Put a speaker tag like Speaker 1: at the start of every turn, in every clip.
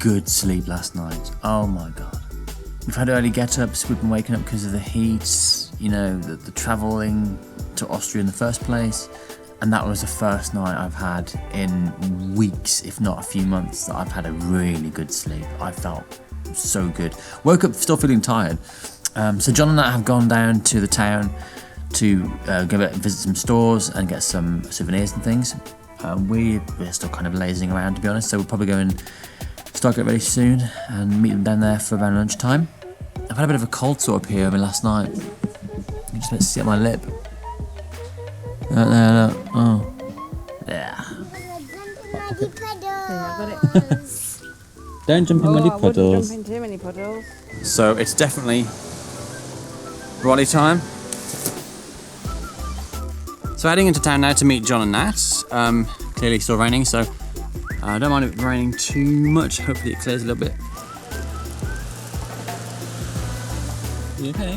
Speaker 1: good sleep last night. Oh my God. We've had early get-ups, we've been waking up because of the heat, you know, the travelling to Austria in the first place. And that was the first night I've had in weeks, if not a few months, that I've had a really good sleep. I felt so good. Woke up still feeling tired. So John and I have gone down to the town to go visit some stores and get some souvenirs and things. We're still kind of lazing around, to be honest, so we'll probably go and start getting ready soon and meet them down there for around lunchtime. I've had a bit of a cold sore up here last night. You just about to see it on my lip. There, look. Oh. Yeah. Don't jump in muddy puddles.
Speaker 2: I wouldn't jump in too many puddles.
Speaker 1: So it's definitely brolly time. So heading into town now to meet John and Nat. Clearly still raining, so I don't mind it raining too much. Hopefully it clears a little bit. You okay?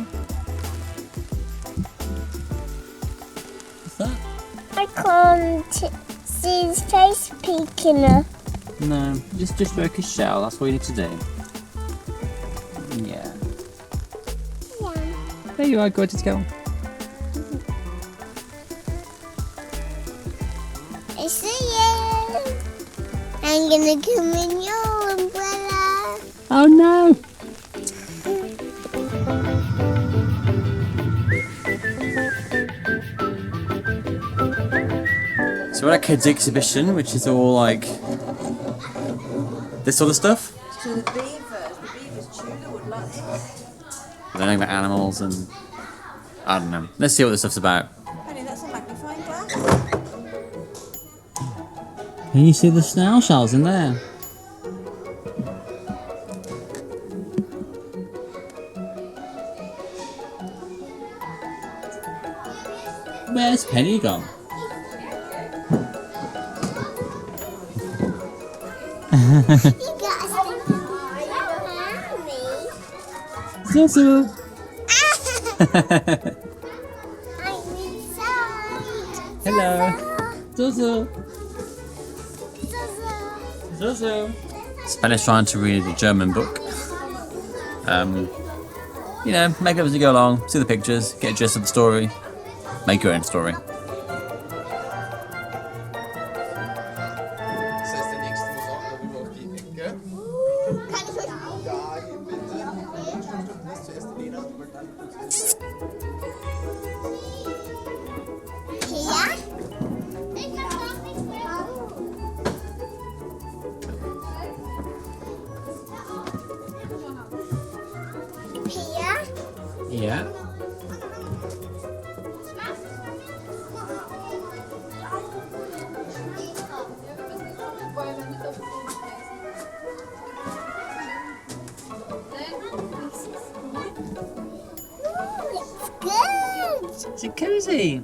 Speaker 1: What's that?
Speaker 3: I can't see his face peeking up.
Speaker 1: No, just stroke his shell. That's what you need to do. Yeah. There you are, gorgeous girl.
Speaker 3: I see you. I'm gonna come in your umbrella.
Speaker 1: Oh no! So we're at a kids exhibition, which is all like this sort of stuff.
Speaker 2: So the beavers Tudor would like this.
Speaker 1: Learning about animals and I don't know. Let's see what this stuff's about.
Speaker 2: Honey, that's a magnifying glass.
Speaker 1: Can you see the snail shells in there? Where's Penny gone?
Speaker 3: You gotta stick to mommy.
Speaker 1: Zuzu!
Speaker 3: I'm inside.
Speaker 1: Hello! Zuzu!
Speaker 3: Zuzu.
Speaker 1: Zuzu! Spanish trying to read a German book. You know, make it up as you go along, see the pictures, get a gist of the story, make your own story. Yeah.
Speaker 3: Good.
Speaker 1: Is it cozy?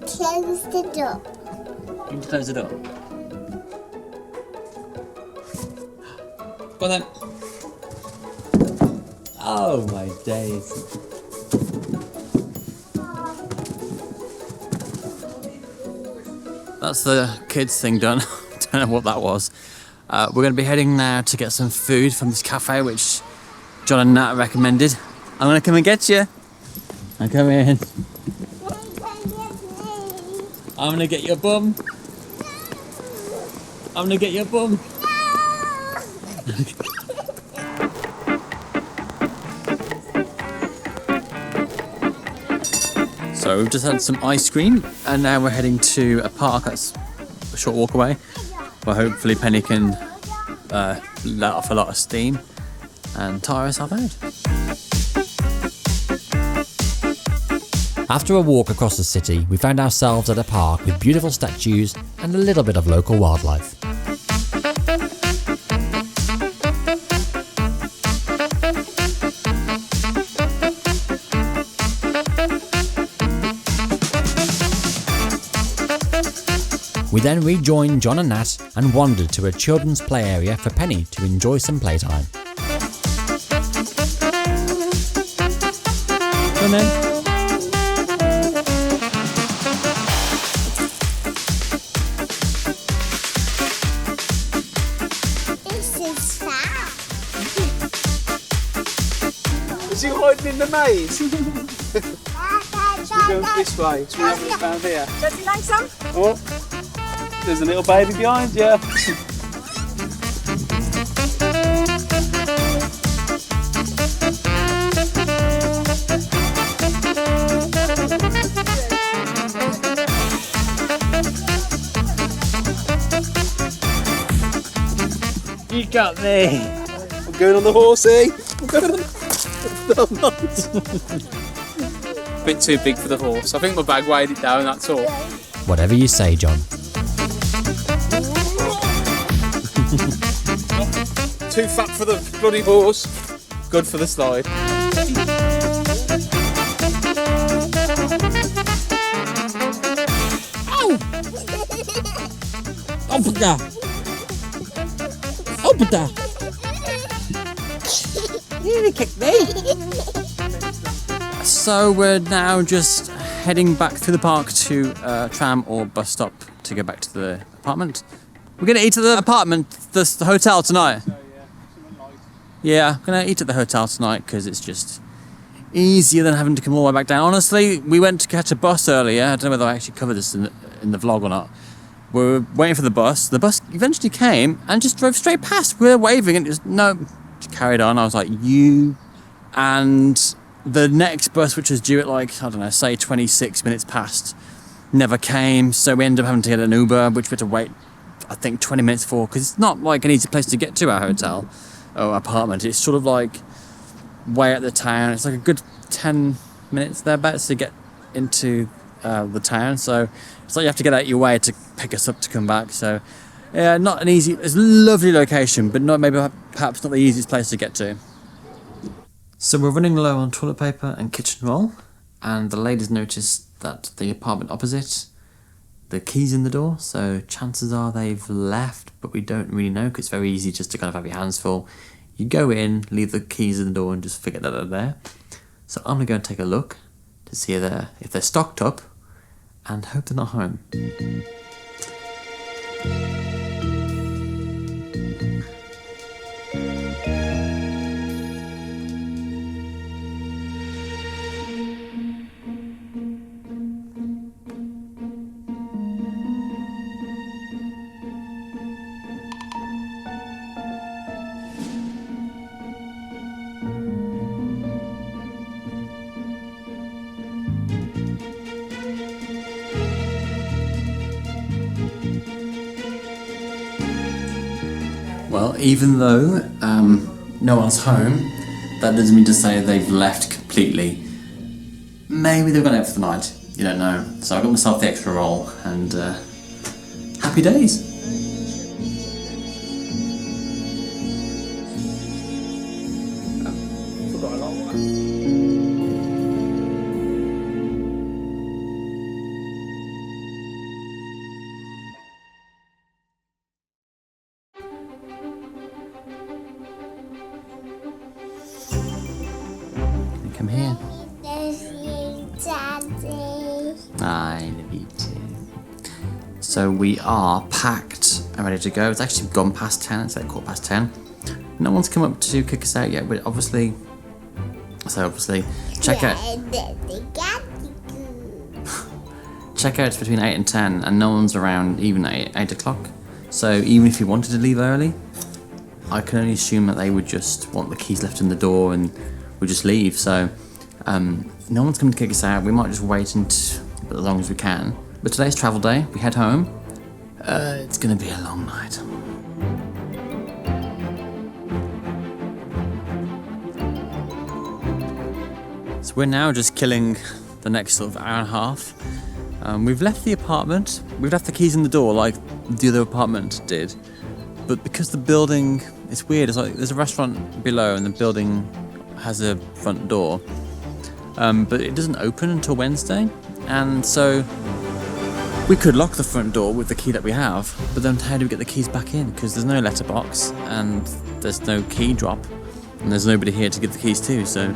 Speaker 3: Close the door.
Speaker 1: You need to close the door. Go on then. Oh my days. That's the kids thing done. Don't know what that was. We're going to be heading now to get some food from this cafe which John and Nat recommended. I'm going to come and get you. I'm coming. I'm going to get your bum. I'm going to get your bum. So we've just had some ice cream and now we're heading to a park that's a short walk away where hopefully Penny can let off a lot of steam and tire herself out.
Speaker 4: After a walk across the city, we found ourselves at a park with beautiful statues and a little bit of local wildlife. We then rejoined John and Nat and wandered to a children's play area for Penny to enjoy some playtime. Come in.
Speaker 3: This is fun.
Speaker 5: Is you hiding in the maze? We're going this way, so we haven't found here.
Speaker 2: Does he like some?
Speaker 5: Oh, there's a little baby behind you.
Speaker 1: You got me.
Speaker 5: I'm going on the horsey. I'm going on the bit too big for the horse. I think my bag weighed it down, that's all.
Speaker 4: Whatever you say, John.
Speaker 5: Too fat for the bloody horse. Good for the slide.
Speaker 4: Open that! Open that! You nearly kicked me!
Speaker 1: So we're now just heading back through the park to tram or bus stop to go back to the apartment. We're gonna eat at the apartment, the hotel tonight. Yeah, I'm gonna eat at the hotel tonight because it's just easier than having to come all the way back down. Honestly, we went to catch a bus earlier. I don't know whether I actually covered this in the vlog or not. We were waiting for the bus. The bus eventually came and just drove straight past. We were waving and it just, no, just carried on. I was like, you. And the next bus, which was due at like, I don't know, say 26 minutes past, never came. So we ended up having to get an Uber, which we had to wait, I think, 20 minutes for, because it's not like an easy place to get to our hotel or apartment. It's sort of like way at the town. It's like a good 10 minutes thereabouts to get into the town. So it's like you have to get out your way to pick us up to come back. So yeah, not an easy, it's a lovely location, but not maybe perhaps not the easiest place to get to. So we're running low on toilet paper and kitchen roll, and the ladies noticed that the apartment opposite, the key's in the door, so chances are they've left, but we don't really know because it's very easy just to kind of have your hands full. You go in, leave the keys in the door and just forget that they're there. So I'm going to go and take a look to see if they're stocked up and hope they're not home. Well, even though no one's home, that doesn't mean to say they've left completely. Maybe they've gone out for the night, you don't know. So I got myself the extra roll and happy days. Come here. I love you too. So we are packed and ready to go. It's actually gone past 10, it's like 10:15. No one's come up to kick us out yet, but obviously, check out. Check out between 8 and 10, and no one's around even at 8 o'clock. So even if you wanted to leave early, I can only assume that they would just want the keys left in the door and we'll just leave. So no one's coming to kick us out. We might just wait as long as we can. But today's travel day. We head home. It's going to be a long night. So we're now just killing the next sort of hour and a half. We've left the apartment. We've left the keys in the door like the other apartment did. But because the building, it's weird. It's like there's a restaurant below and the building has a front door. But it doesn't open until Wednesday. And so we could lock the front door with the key that we have, but then how do we get the keys back in? Because there's no letterbox and there's no key drop and there's nobody here to give the keys to. So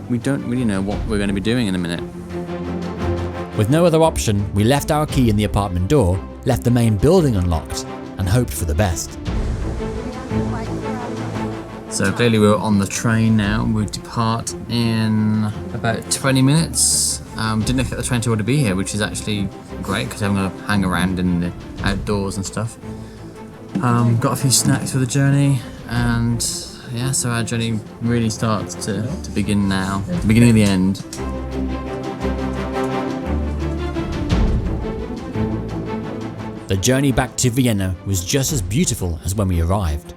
Speaker 1: we don't really know what we're going to be doing in a minute.
Speaker 4: With no other option, we left our key in the apartment door, left the main building unlocked, and hoped for the best.
Speaker 1: So clearly we're on the train now. We depart in about 20 minutes. Didn't expect the train to already be here, which is actually great because I'm going to hang around in the outdoors and stuff. Got a few snacks for the journey, and yeah, so our journey really starts to begin now, the beginning of the end.
Speaker 4: The journey back to Vienna was just as beautiful as when we arrived.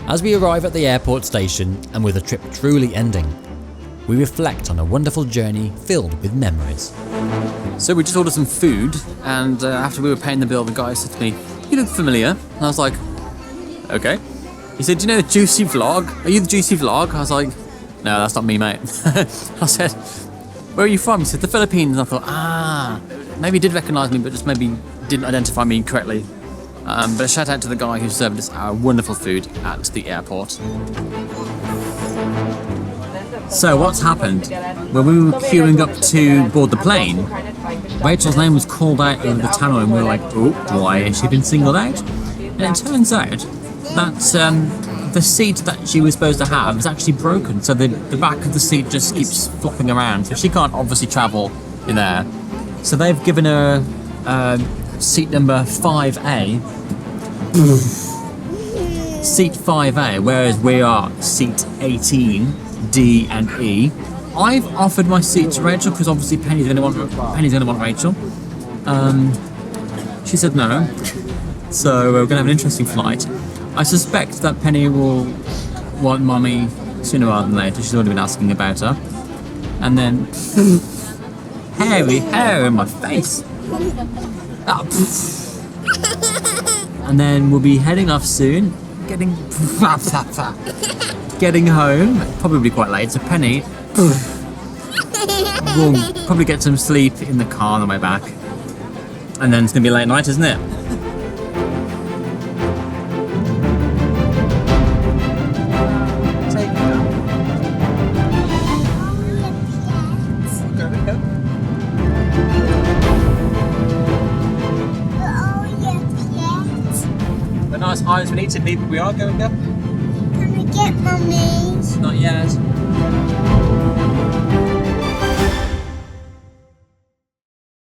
Speaker 4: As we arrive at the airport station, and with the trip truly ending, we reflect on a wonderful journey filled with memories.
Speaker 1: So we just ordered some food, and after we were paying the bill, the guy said to me, "You look familiar." And I was like, "Okay." He said, "Do you know the Juicy Vlog? Are you the Juicy Vlog?" I was like, "No, that's not me, mate." I said, "Where are you from?" He said, "The Philippines." And I thought, maybe he did recognise me, but just maybe didn't identify me correctly. But a shout out to the guy who served us our wonderful food at the airport. So what's happened? When we were queuing up to board the plane, Rachel's name was called out over the tannoy, and we were like, "Oh, why has she been singled out?" And it turns out that the seat that she was supposed to have is actually broken, so the back of the seat just keeps flopping around, so she can't obviously travel in there. So they've given her seat number 5A. Seat 5A, whereas we are seat 18, D and E. I've offered my seat to Rachel because obviously Penny's going to want Rachel. She said no, so we're going to have an interesting flight. I suspect that Penny will want Mummy sooner rather than later. She's already been asking about her. And then hairy hair in my face. And then we'll be heading off soon, getting home, probably quite late, so Penny will probably get some sleep in the car on the way back. And then it's going to be a late night, isn't it? Nice highs we need to be, but we are going up.
Speaker 3: Can I get Mummy?
Speaker 1: Not yet.